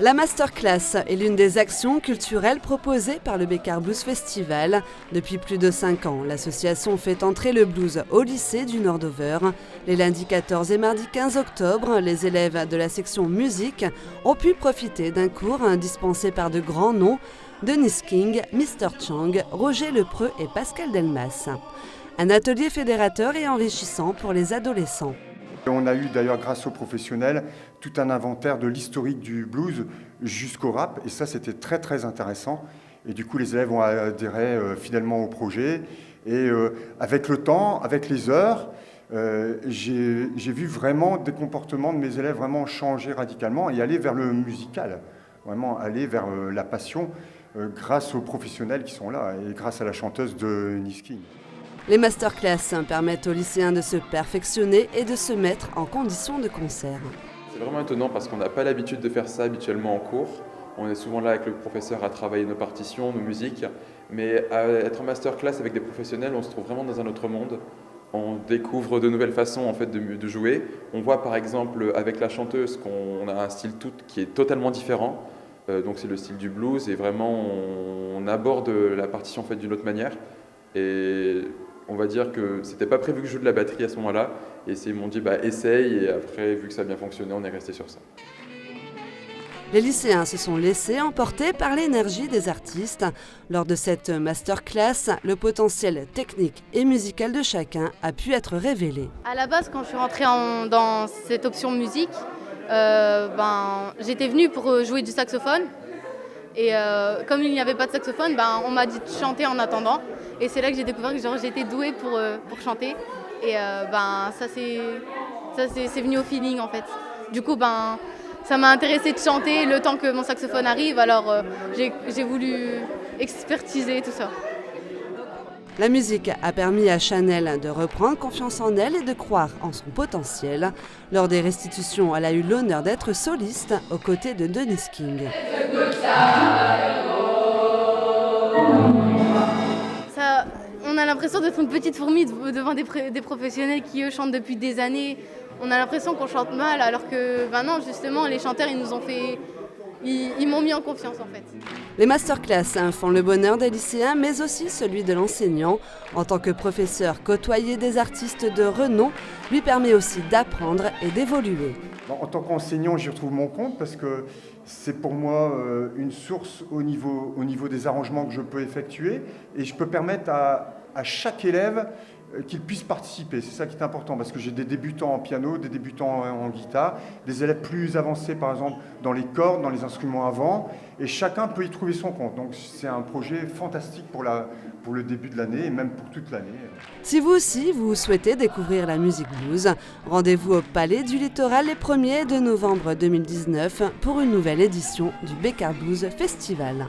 La masterclass est l'une des actions culturelles proposées par le Bécart Blues Festival. Depuis plus de 5 ans, l'association fait entrer le blues au lycée du Nord-Over. Les lundis 14 et mardi 15 octobre, les élèves de la section musique ont pu profiter d'un cours dispensé par de grands noms, Dennis King, Mr. Chang, Roger Lepreux et Pascal Delmas. Un atelier fédérateur et enrichissant pour les adolescents. On a eu d'ailleurs, grâce aux professionnels, tout un inventaire de l'historique du blues jusqu'au rap. Et ça, c'était très, très intéressant. Et du coup, les élèves ont adhéré fidèlement au projet. Et avec le temps, avec les heures, j'ai vu vraiment des comportements de mes élèves vraiment changer radicalement et aller vers le musical. Vraiment aller vers la passion grâce aux professionnels qui sont là et grâce à la chanteuse de Dennis King. Les masterclass permettent aux lycéens de se perfectionner et de se mettre en condition de concert. C'est vraiment étonnant parce qu'on n'a pas l'habitude de faire ça habituellement en cours. On est souvent là avec le professeur à travailler nos partitions, nos musiques. Mais à être en masterclass avec des professionnels, on se trouve vraiment dans un autre monde. On découvre de nouvelles façons en fait, de jouer. On voit par exemple avec la chanteuse qu'on a un style qui est totalement différent. Donc c'est le style du blues et vraiment on aborde la partition en fait, d'une autre manière. Et on va dire que c'était pas prévu que je joue de la batterie à ce moment-là. Et ils m'ont dit essaye et après vu que ça a bien fonctionné, on est resté sur ça. Les lycéens se sont laissés emporter par l'énergie des artistes. Lors de cette masterclass, le potentiel technique et musical de chacun a pu être révélé. À la base, quand je suis rentrée dans cette option musique, j'étais venue pour jouer du saxophone. Et comme il n'y avait pas de saxophone, on m'a dit de chanter en attendant. Et c'est là que j'ai découvert que j'étais douée pour chanter. Et ça c'est venu au feeling en fait. Du coup, ça m'a intéressée de chanter le temps que mon saxophone arrive. Alors j'ai voulu expertiser tout ça. La musique a permis à Chanel de reprendre confiance en elle et de croire en son potentiel. Lors des restitutions, elle a eu l'honneur d'être soliste aux côtés de Dennis King. On a l'impression d'être une petite fourmi devant des professionnels qui eux chantent depuis des années. On a l'impression qu'on chante mal alors que non, justement les chanteurs ils m'ont mis en confiance en fait. Les masterclass font le bonheur des lycéens mais aussi celui de l'enseignant. En tant que professeur, côtoyer des artistes de renom lui permet aussi d'apprendre et d'évoluer. En tant qu'enseignant, j'y retrouve mon compte parce que c'est pour moi une source au niveau des arrangements que je peux effectuer et je peux permettre à chaque élève qu'il puisse participer. C'est ça qui est important parce que j'ai des débutants en piano, des débutants en guitare, des élèves plus avancés par exemple dans les cordes, dans les instruments avant et chacun peut y trouver son compte. Donc c'est un projet fantastique pour le début de l'année et même pour toute l'année. Si vous aussi vous souhaitez découvrir la musique blues, rendez-vous au Palais du Littoral les 1er et 2 novembre 2019 pour une nouvelle édition du Bécart Blues Festival.